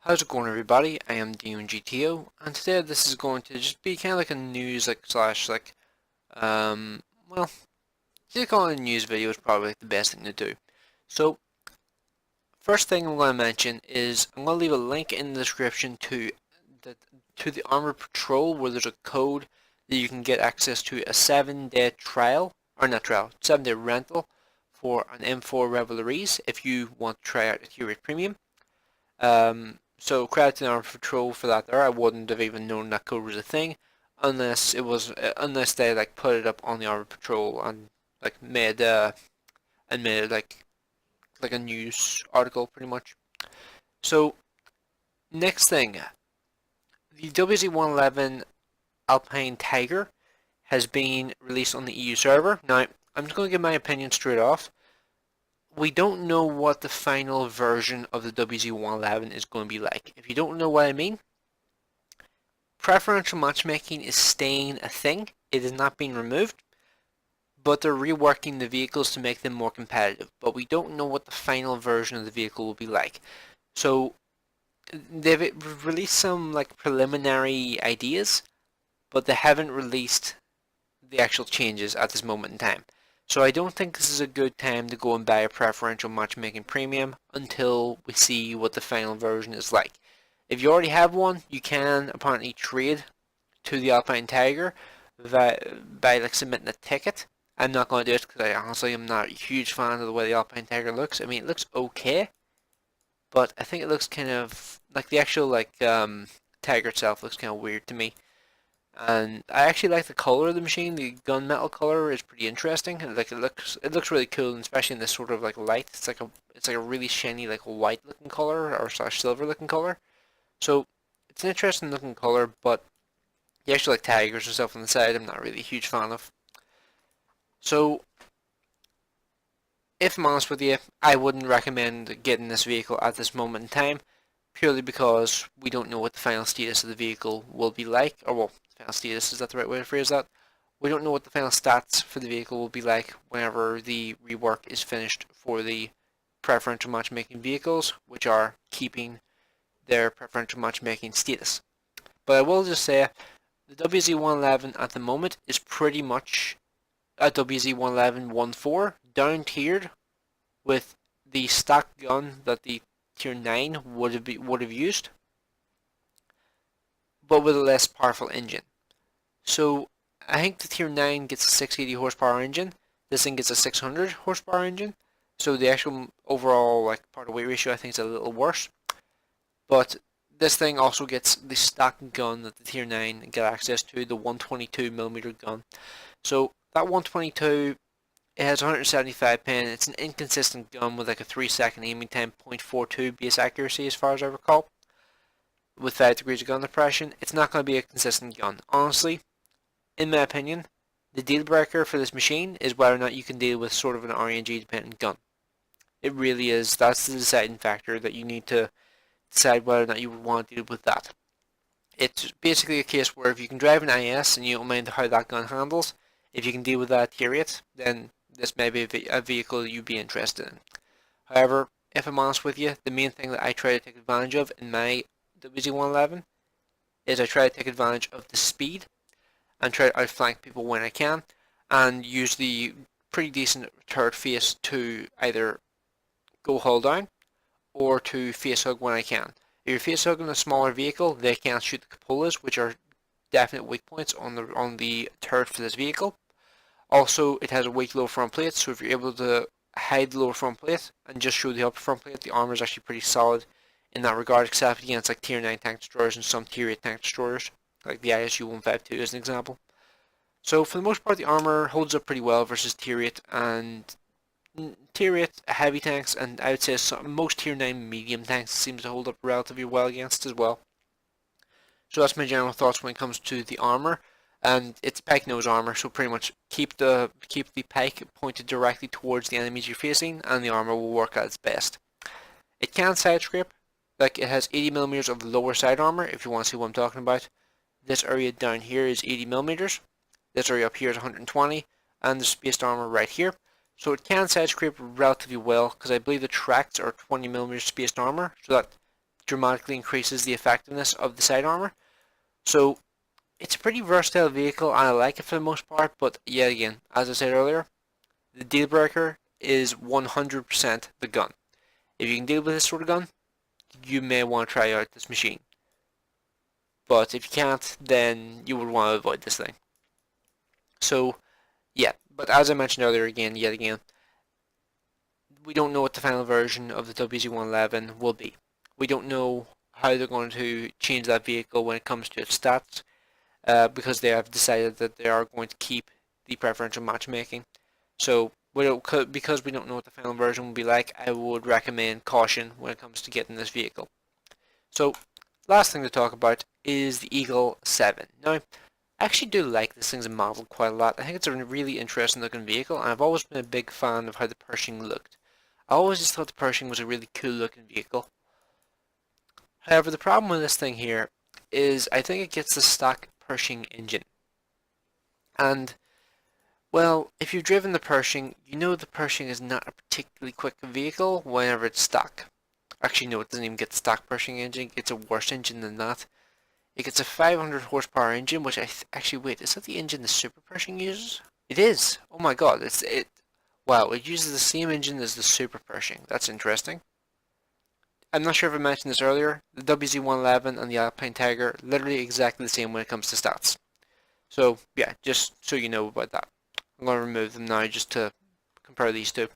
How's it going, everybody? I am DeanoGTO, and today this is going to just be kind of like a news slash um well, just calling it a news video is probably like the best thing to do. So first thing I'm going to mention is I'm going to leave a link in the description the to the Armor Patrol, where there's a code that you can get access to a 7-day trial, or not trial, 7-day rental for an M4 Revelries if you want to try out a Tier 8 Premium. So credit to Armor Patrol for that there. I wouldn't have even known that code was a thing unless they like put it up on the Armor Patrol and like made it like a news article pretty much. So next thing, the WZ111 Alpine Tiger has been released on the EU server. Now I'm just going to give my opinion straight off. We don't know what the final version of the WZ111 is going to be like. If you don't know what I mean, preferential matchmaking is staying a thing. It is not being removed, but they're reworking the vehicles to make them more competitive. But we don't know what the final version of the vehicle will be like. So they've released some like preliminary ideas, but they haven't released the actual changes at this moment in time. So I don't think this is a good time to go and buy a preferential matchmaking premium until we see what the final version is like. If you already have one, you can apparently trade to the Alpine Tiger by like submitting a ticket. I'm not going to do it because I honestly am not a huge fan of the way the Alpine Tiger looks. I mean, it looks okay, but I think it looks kind of like the actual Tiger itself looks kind of weird to me. And I actually like the color of the machine. The gunmetal color is pretty interesting. Like it looks really cool, and especially in this sort of like light. It's like a really shiny like white looking color or slash silver looking color. So it's an interesting looking color, but the actual like tigers and stuff on the side, I'm not really a huge fan of. So if I'm honest with you, I wouldn't recommend getting this vehicle at this moment in time, purely because we don't know what the final status of the vehicle will be like, or well, final status, is that the right way to phrase that? We don't know what the final stats for the vehicle will be like whenever the rework is finished for the preferential matchmaking vehicles, which are keeping their preferential matchmaking status. But I will just say, the WZ111 at the moment is pretty much a WZ111 1.4 down tiered with the stock gun that the Tier 9 would have used, but with a less powerful engine. So I think the Tier 9 gets a 680 horsepower engine. This thing gets a 600 horsepower engine. So the actual overall like part to weight ratio I think is a little worse. But this thing also gets the stock gun that the Tier 9 get access to, the 122mm gun. So that 122, it has 175 pin. It's an inconsistent gun with like a 3-second aiming time, 0.42 base accuracy as far as I recall. With 5 degrees of gun depression, it's not going to be a consistent gun. Honestly, in my opinion, the deal breaker for this machine is whether or not you can deal with sort of an RNG dependent gun. It really is. That's the deciding factor that you need to decide whether or not you would want to deal with that. It's basically a case where if you can drive an IS and you don't mind how that gun handles, if you can deal with that Tier 8, then this may be a vehicle you'd be interested in. However, if I'm honest with you, the main thing that I try to take advantage of in my WZ111 is I try to take advantage of the speed and try to outflank people when I can, and use the pretty decent turret face to either go hull down or to face hug when I can. If you're face hugging a smaller vehicle, they can't shoot the cupolas, which are definite weak points on the turret for this vehicle. Also, it has a weak lower front plate, so if you're able to hide the lower front plate and just show the upper front plate, the armor is actually pretty solid in that regard, except against like Tier 9 tank destroyers and some Tier 8 tank destroyers, like the ISU 152 as an example. So for the most part, the armor holds up pretty well versus Tier 8 and Tier 8 heavy tanks, and I would say most Tier 9 medium tanks seems to hold up relatively well against as well. So that's my general thoughts when it comes to the armor. And it's pike nose armor, so pretty much keep the pike pointed directly towards the enemies you're facing, and the armor will work at its best. It can side scrape, like it has 80mm of lower side armor, if you want to see what I'm talking about. This area down here is 80mm, this area up here is 120, and the spaced armor right here. So it can side scrape relatively well, because I believe the tracks are 20mm spaced armor, so that dramatically increases the effectiveness of the side armor. So it's a pretty versatile vehicle and I like it for the most part, but yet again, as I said earlier, the deal breaker is 100% the gun. If you can deal with this sort of gun, you may want to try out this machine. But if you can't, then you would want to avoid this thing. So, yeah, but as I mentioned earlier again, yet again, we don't know what the final version of the WZ-111 will be. We don't know how they're going to change that vehicle when it comes to its stats, because they have decided that they are going to keep the preferential matchmaking. So, because we don't know what the final version will be like, I would recommend caution when it comes to getting this vehicle. So, last thing to talk about is the Eagle 7. Now, I actually do like this thing's model quite a lot. I think it's a really interesting looking vehicle, and I've always been a big fan of how the Pershing looked. I always just thought the Pershing was a really cool looking vehicle. However, the problem with this thing here is I think it gets the stock Pershing engine. And, well, if you've driven the Pershing, you know the Pershing is not a particularly quick vehicle whenever it's stock. Actually, no, it doesn't even get the stock Pershing engine. It gets a worse engine than that. It gets a 500 horsepower engine, which actually, wait, is that the engine the Super Pershing uses? It is. Oh my god, wow, it uses the same engine as the Super Pershing. That's interesting. I'm not sure if I mentioned this earlier. The WZ-111 and the Alpine Tiger, literally exactly the same when it comes to stats. So, yeah, just so you know about that. I'm going to remove them now just to compare these two.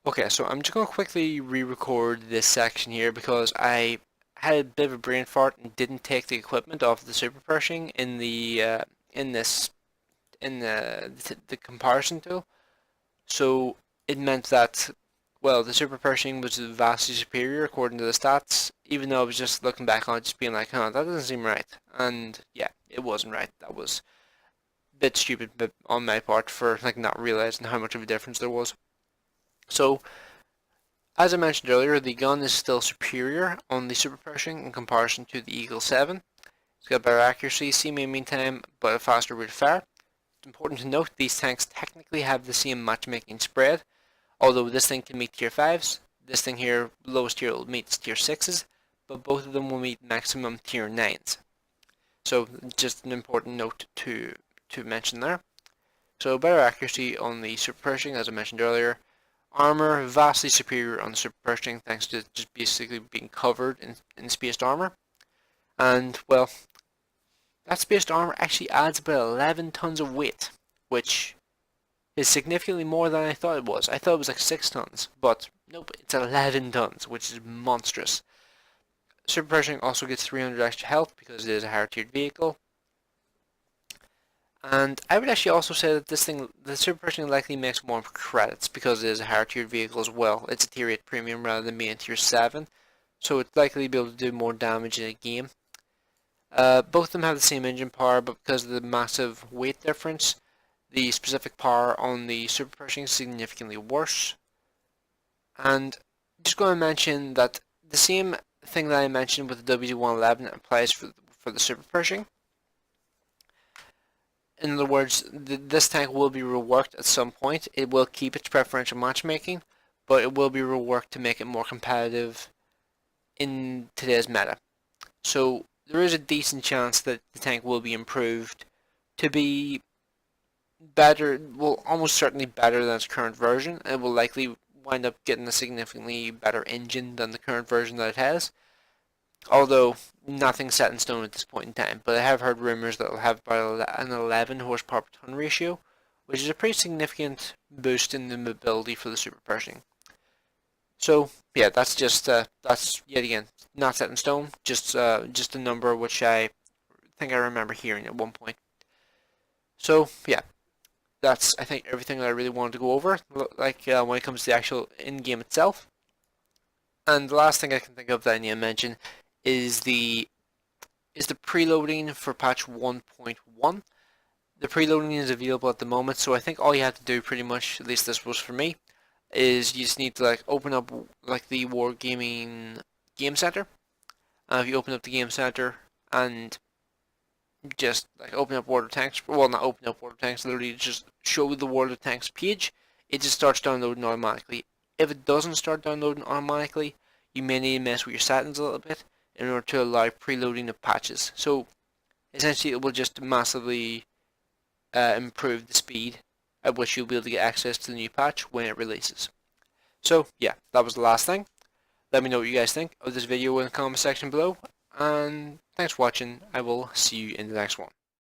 Okay, so I'm just going to quickly re-record this section here because I had a bit of a brain fart and didn't take the equipment off the Super Pershing in the comparison tool. So it meant that, well, the Super Pershing was vastly superior according to the stats, even though I was just looking back on it, just being like, huh, that doesn't seem right. And yeah, it wasn't right. That was a bit stupid on my part for like not realizing how much of a difference there was. So, as I mentioned earlier, the gun is still superior on the Super Pershing in comparison to the Eagle 7. It's got better accuracy, same aiming time, but a faster rate of fire. It's important to note these tanks technically have the same matchmaking spread, although this thing can meet tier 5s, this thing here, lowest tier, will meet tier 6s, but both of them will meet maximum tier 9s. So just an important note to mention there. So better accuracy on the Super Pershing, as I mentioned earlier. Armor vastly superior on the Super Pershing thanks to just basically being covered in spaced armor. And, well, that spaced armor actually adds about 11 tons of weight, which is significantly more than I thought it was. I thought it was like 6 tons, but nope, it's 11 tons, which is monstrous. Super Pershing also gets 300 extra health because it is a higher tiered vehicle. And I would actually also say that the Super Pershing likely makes more credits because it is a higher tiered vehicle as well. It's a tier 8 premium rather than being tier 7, so it's likely to be able to do more damage in a game. Both of them have the same engine power, but because of the massive weight difference, the specific power on the Super Pershing is significantly worse. And just going to mention that the same thing that I mentioned with the WZ-111 applies for the Super Pershing. In other words, this tank will be reworked at some point. It will keep its preferential matchmaking, but it will be reworked to make it more competitive in today's meta. So there is a decent chance that the tank will be improved to be better, well, almost certainly better than its current version. It will likely wind up getting a significantly better engine than the current version that it has. Although nothing's set in stone at this point in time, but I have heard rumors that it'll have about an 11 horsepower per ton ratio, which is a pretty significant boost in the mobility for the Super Pershing. So yeah, that's yet again not set in stone, just a number which I think I remember hearing at one point. So yeah, that's I think everything that I really wanted to go over, like when it comes to the actual in-game itself. And the last thing I can think of that I need to mention is the preloading for patch 1.1. The preloading is available at the moment, so I think all you have to do pretty much, at least this was for me, is you just need to like open up like the Wargaming Game Center. If you open up the Game Center and just like open up World of Tanks, well not open up World of Tanks, literally just show the World of Tanks page, it just starts downloading automatically. If it doesn't start downloading automatically, you may need to mess with your settings a little bit. in order to allow preloading of patches. So essentially it will just massively improve the speed at which you'll be able to get access to the new patch when it releases. So yeah, that was the last thing. Let me know what you guys think of this video in the comment section below, and thanks for watching. I will see you in the next one.